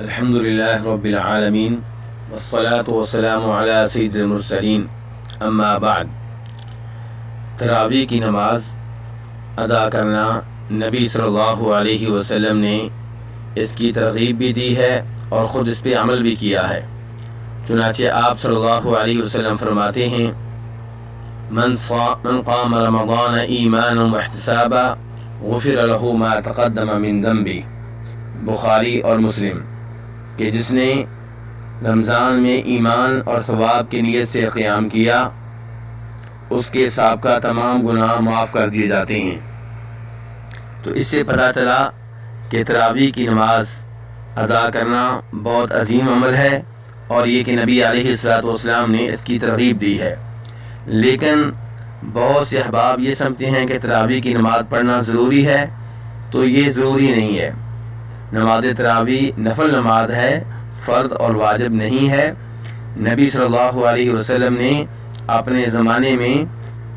الحمد للہ رب العالمین والصلاة والسلام علی سید المرسلین اما بعد۔ تراویح کی نماز ادا کرنا نبی صلی اللہ علیہ وسلم نے اس کی ترغیب بھی دی ہے اور خود اس پہ عمل بھی کیا ہے۔ چنانچہ آپ صلی اللہ علیہ وسلم فرماتے ہیں من قام رمضان ایمانا واحتسابا غفر له ما تقدم من ذنبه، بخاری اور مسلم، کہ جس نے رمضان میں ایمان اور ثواب کی نیت سے قیام کیا اس کے سابقہ تمام گناہ معاف کر دیے جاتے ہیں۔ تو اس سے پتہ چلا کہ تراویح کی نماز ادا کرنا بہت عظیم عمل ہے اور یہ کہ نبی علیہ الصلوۃ والسلام نے اس کی ترغیب دی ہے۔ لیکن بہت سے احباب یہ سمجھتے ہیں کہ تراویح کی نماز پڑھنا ضروری ہے، تو یہ ضروری نہیں ہے۔ نماز تراویح نفل نماز ہے، فرض اور واجب نہیں ہے۔ نبی صلی اللہ علیہ وسلم نے اپنے زمانے میں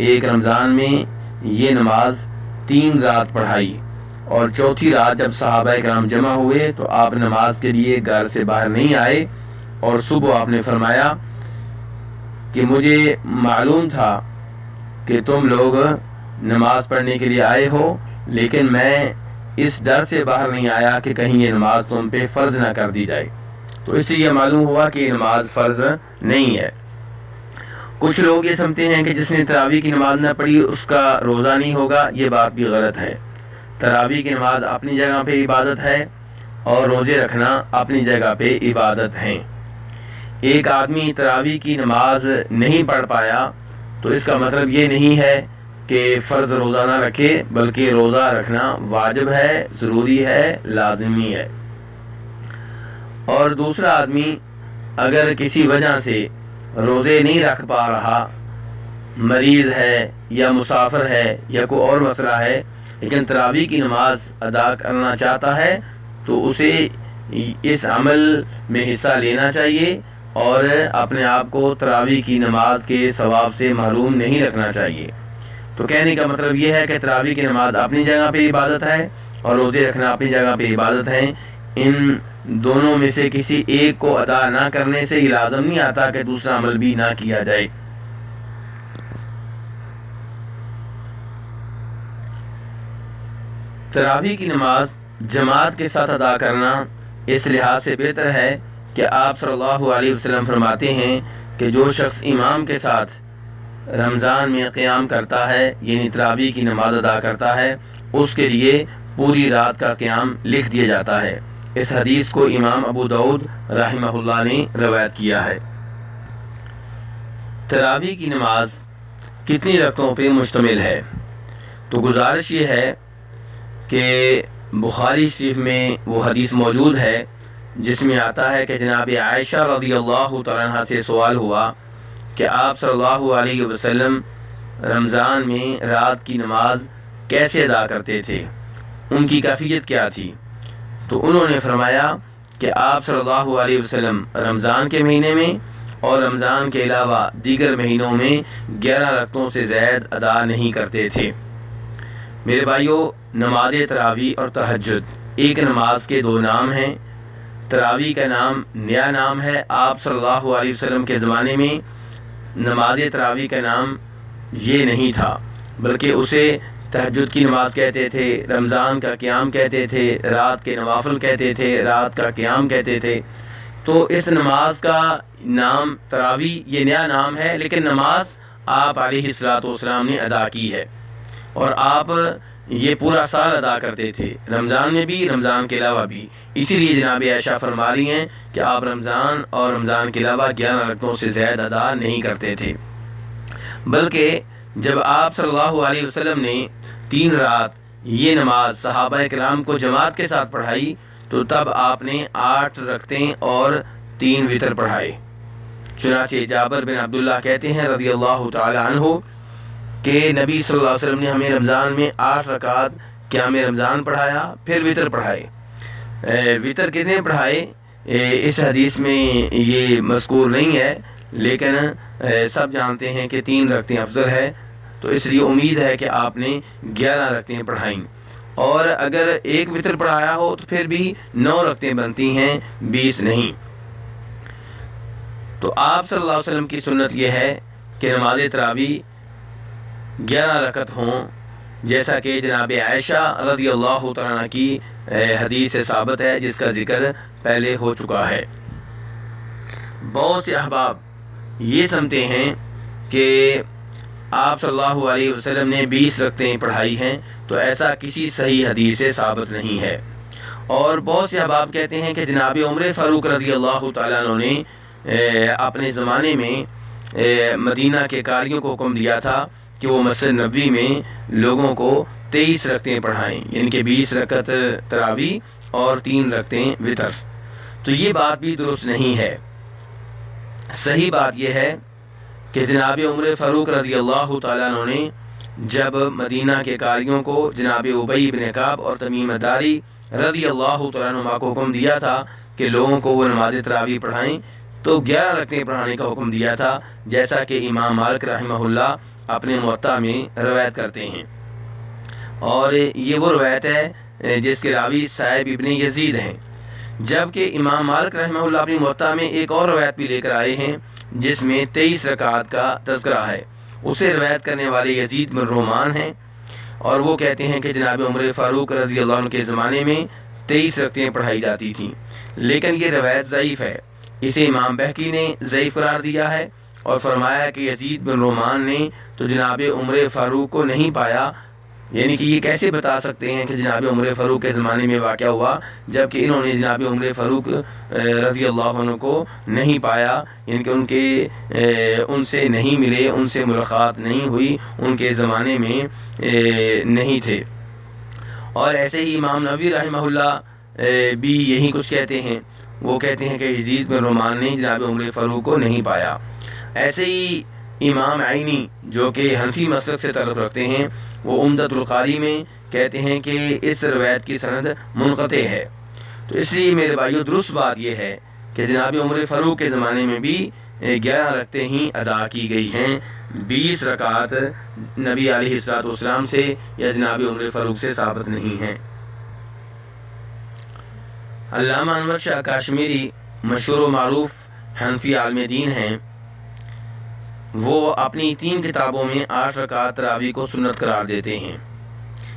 ایک رمضان میں یہ نماز 3 رات پڑھائی، اور چوتھی رات جب صحابہ کرام جمع ہوئے تو آپ نماز کے لیے گھر سے باہر نہیں آئے، اور صبح آپ نے فرمایا کہ مجھے معلوم تھا کہ تم لوگ نماز پڑھنے کے لیے آئے ہو، لیکن میں اس ڈر سے باہر نہیں آیا کہ کہیں یہ نماز تم پہ فرض نہ کر دی جائے۔ تو اس سے یہ معلوم ہوا کہ یہ نماز فرض نہیں ہے۔ کچھ لوگ یہ سمجھتے ہیں کہ جس نے تراویح کی نماز نہ پڑھی اس کا روزہ نہیں ہوگا، یہ بات بھی غلط ہے۔ تراویح کی نماز اپنی جگہ پہ عبادت ہے اور روزے رکھنا اپنی جگہ پہ عبادت ہیں۔ ایک آدمی تراویح کی نماز نہیں پڑھ پایا تو اس کا مطلب یہ نہیں ہے کہ فرض روزہ نہ رکھے، بلکہ روزہ رکھنا واجب ہے، ضروری ہے، لازمی ہے۔ اور دوسرا آدمی اگر کسی وجہ سے روزے نہیں رکھ پا رہا، مریض ہے یا مسافر ہے یا کوئی اور مسئلہ ہے، لیکن تراویح کی نماز ادا کرنا چاہتا ہے، تو اسے اس عمل میں حصہ لینا چاہیے اور اپنے آپ کو تراویح کی نماز کے ثواب سے محروم نہیں رکھنا چاہیے۔ تو کہنے کا مطلب یہ ہے کہ تراویح کی نماز اپنی جگہ پہ عبادت ہے اور روزے رکھنا اپنی جگہ پہ عبادت ہے۔ ان دونوں میں سے کسی ایک کو ادا نہ کرنے سے یہ لازم نہیں آتا کہ دوسرا عمل بھی نہ کیا جائے۔ تراویح کی نماز جماعت کے ساتھ ادا کرنا اس لحاظ سے بہتر ہے کہ آپ صلی اللہ علیہ وسلم فرماتے ہیں کہ جو شخص امام کے ساتھ رمضان میں قیام کرتا ہے، یعنی تراویح کی نماز ادا کرتا ہے، اس کے لیے پوری رات کا قیام لکھ دیا جاتا ہے۔ اس حدیث کو امام ابو داؤد رحمہ اللہ نے روایت کیا ہے۔ تراویح کی نماز کتنی رکعتوں پہ مشتمل ہے؟ تو گزارش یہ ہے کہ بخاری شریف میں وہ حدیث موجود ہے جس میں آتا ہے کہ جناب عائشہ رضی اللہ تعالیٰ عنہ سے سوال ہوا کہ آپ صلی اللہ علیہ وسلم رمضان میں رات کی نماز کیسے ادا کرتے تھے، ان کی کیفیت کیا تھی؟ تو انہوں نے فرمایا کہ آپ صلی اللہ علیہ وسلم رمضان کے مہینے میں اور رمضان کے علاوہ دیگر مہینوں میں 11 رکعتوں سے زائد ادا نہیں کرتے تھے۔ میرے بھائیو، نماز تراویح اور تہجد ایک نماز کے 2 نام ہیں۔ تراویح کا نام نیا نام ہے، آپ صلی اللہ علیہ وسلم کے زمانے میں نماز تراویح کا نام یہ نہیں تھا، بلکہ اسے تہجد کی نماز کہتے تھے، رمضان کا قیام کہتے تھے، رات کے نوافل کہتے تھے، رات کا قیام کہتے تھے۔ تو اس نماز کا نام تراویح یہ نیا نام ہے، لیکن نماز آپ علیہ الصلوۃ والسلام نے ادا کی ہے، اور آپ یہ پورا سال ادا کرتے تھے، رمضان میں بھی، رمضان کے علاوہ بھی۔ اسی لیے جناب عائشہ فرما رہی ہیں کہ آپ رمضان اور رمضان کے علاوہ 11 رکعتوں سے زائد ادا نہیں کرتے تھے، بلکہ جب آپ صلی اللہ علیہ وسلم نے 3 رات یہ نماز صحابہ کرام کو جماعت کے ساتھ پڑھائی تو تب آپ نے 8 رکعتیں اور 3 وتر پڑھائے۔ چنانچہ جابر بن عبداللہ کہتے ہیں رضی اللہ تعالی عنہ کہ نبی صلی اللہ علیہ وسلم نے ہمیں رمضان میں 8 رکعات قیام رمضان پڑھایا، پھر وتر پڑھائے۔ وتر کتنے پڑھائے اس حدیث میں یہ مذکور نہیں ہے، لیکن سب جانتے ہیں کہ 3 رکعتیں افضل ہے، تو اس لیے امید ہے کہ آپ نے 11 رکعتیں پڑھائیں۔ اور اگر ایک وطر پڑھایا ہو تو پھر بھی 9 رکعتیں بنتی ہیں، 20 نہیں۔ تو آپ صلی اللہ علیہ وسلم کی سنت یہ ہے کہ نماز تراویح 11 رکعت ہوں، جیسا کہ جناب عائشہ رضی اللہ تعالیٰ عنہ کی حدیث سے ثابت ہے، جس کا ذکر پہلے ہو چکا ہے۔ بہت سے احباب یہ سمجھتے ہیں کہ آپ صلی اللہ علیہ وسلم نے 20 رکعتیں پڑھائی ہیں، تو ایسا کسی صحیح حدیث سے ثابت نہیں ہے۔ اور بہت سے احباب کہتے ہیں کہ جناب عمر فاروق رضی اللہ تعالیٰ عنہ نے اپنے زمانے میں مدینہ کے قاریوں کو حکم دیا تھا کہ وہ مسجد نبوی میں لوگوں کو 23 رکعتیں پڑھائیں، یعنی کہ 20 رکعت تراویح اور 3 رکعتیں وتر۔ تو یہ بات بھی درست نہیں ہے۔ صحیح بات یہ ہے کہ جناب عمر فاروق رضی اللہ تعالیٰ عنہ نے جب مدینہ کے قاریوں کو جناب ابی بن کعب اور تمیم داری رضی اللہ تعالیٰ عنہ کو حکم دیا تھا کہ لوگوں کو وہ نماز تراویح پڑھائیں، تو 11 رکعتیں پڑھانے کا حکم دیا تھا، جیسا کہ امام مالک رحمہ اللہ اپنے موطا میں روایت کرتے ہیں۔ اور یہ وہ روایت ہے جس کے راوی صاحب ابن یزید ہیں، جبکہ امام مالک رحمہ اللہ اپنی موطا میں ایک اور روایت بھی لے کر آئے ہیں جس میں 23 رکعات کا تذکرہ ہے۔ اسے روایت کرنے والے یزید بن رومان ہیں، اور وہ کہتے ہیں کہ جناب عمر فاروق رضی اللہ عنہ کے زمانے میں 23 رکعتیں پڑھائی جاتی تھیں، لیکن یہ روایت ضعیف ہے۔ اسے امام بہقی نے ضعیف قرار دیا ہے اور فرمایا کہ یزید بن رومان نے تو جناب عمر فاروق کو نہیں پایا، یعنی کہ یہ کیسے بتا سکتے ہیں کہ جناب عمر فاروق کے زمانے میں واقعہ ہوا، جبکہ انہوں نے جناب عمر فاروق رضی اللہ عنہ کو نہیں پایا، یعنی کہ ان سے نہیں ملے، ان سے ملاقات نہیں ہوئی، ان کے زمانے میں نہیں تھے۔ اور ایسے ہی امام نووی رحمہ اللہ بھی یہی کچھ کہتے ہیں، وہ کہتے ہیں کہ یزید بن رومان نے جناب عمر فاروق کو نہیں پایا۔ ایسے ہی امام عینی جو کہ حنفی مسلک سے تعلق رکھتے ہیں، وہ عمدۃ القاری میں کہتے ہیں کہ اس روایت کی سند منقطع ہے۔ تو اس لیے میرے بھائیو درست بات یہ ہے کہ جناب عمر فاروق کے زمانے میں بھی 11 رکعتیں ہی ادا کی گئی ہیں، 20 رکعات نبی علیہ الصلوۃ والسلام سے یا جناب عمر فاروق سے ثابت نہیں ہیں۔ علامہ انور شاہ کاشمیری مشہور و معروف حنفی عالم دین ہیں، وہ اپنی 3 کتابوں میں 8 رکعات تراویح کو سنت قرار دیتے ہیں،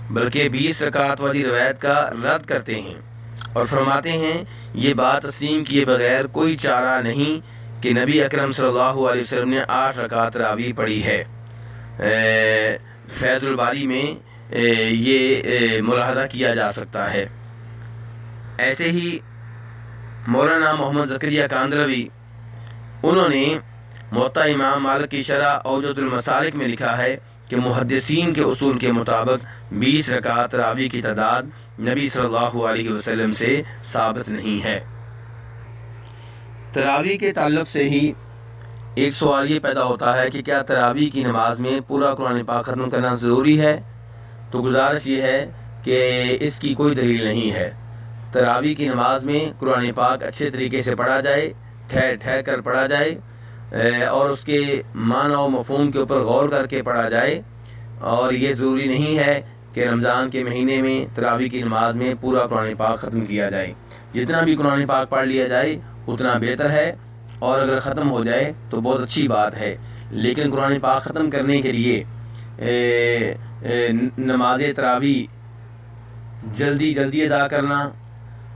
بلکہ 20 رکعات والی روایت کا رد کرتے ہیں اور فرماتے ہیں یہ بات تسلیم کیے بغیر کوئی چارہ نہیں کہ نبی اکرم صلی اللہ علیہ وسلم نے 8 رکعات تراویح پڑھی ہے۔ فیض الباری میں یہ ملاحظہ کیا جا سکتا ہے۔ ایسے ہی مولانا محمد زکریا کاندروی، انہوں نے موطا امام مالک کی شرح اوجد المسالک میں لکھا ہے کہ محدثین کے اصول کے مطابق 20 رکعات تراویح کی تعداد نبی صلی اللہ علیہ وسلم سے ثابت نہیں ہے۔ تراویح کے تعلق سے ہی ایک سوال یہ پیدا ہوتا ہے کہ کیا تراویح کی نماز میں پورا قرآن پاک ختم کرنا ضروری ہے؟ تو گزارش یہ ہے کہ اس کی کوئی دلیل نہیں ہے۔ تراویح کی نماز میں قرآن پاک اچھے طریقے سے پڑھا جائے، ٹھہر ٹھہر کر پڑھا جائے، اور اس کے معنی و مفہوم کے اوپر غور کر کے پڑھا جائے، اور یہ ضروری نہیں ہے کہ رمضان کے مہینے میں تراویح کی نماز میں پورا قرآن پاک ختم کیا جائے۔ جتنا بھی قرآن پاک پڑھ لیا جائے اتنا بہتر ہے، اور اگر ختم ہو جائے تو بہت اچھی بات ہے، لیکن قرآن پاک ختم کرنے کے لیے نماز تراویح جلدی ادا کرنا،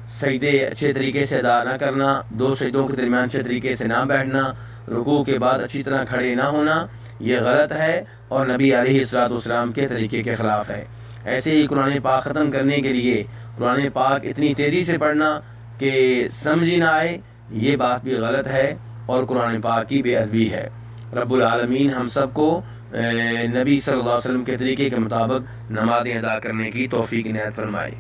سجدے اچھے طریقے سے ادا نہ کرنا، 2 سجدوں کے درمیان اچھے طریقے سے نہ بیٹھنا، رکوع کے بعد اچھی طرح کھڑے نہ ہونا، یہ غلط ہے اور نبی علیہ الصلوۃ والسلام کے طریقے کے خلاف ہے۔ ایسے ہی قرآن پاک ختم کرنے کے لیے قرآن پاک اتنی تیزی سے پڑھنا کہ سمجھ ہی نہ آئے، یہ بات بھی غلط ہے اور قرآن پاک کی بے ادبی ہے۔ رب العالمین ہم سب کو نبی صلی اللہ علیہ وسلم کے طریقے کے مطابق نمازیں ادا کرنے کی توفیق عنایت فرمائے۔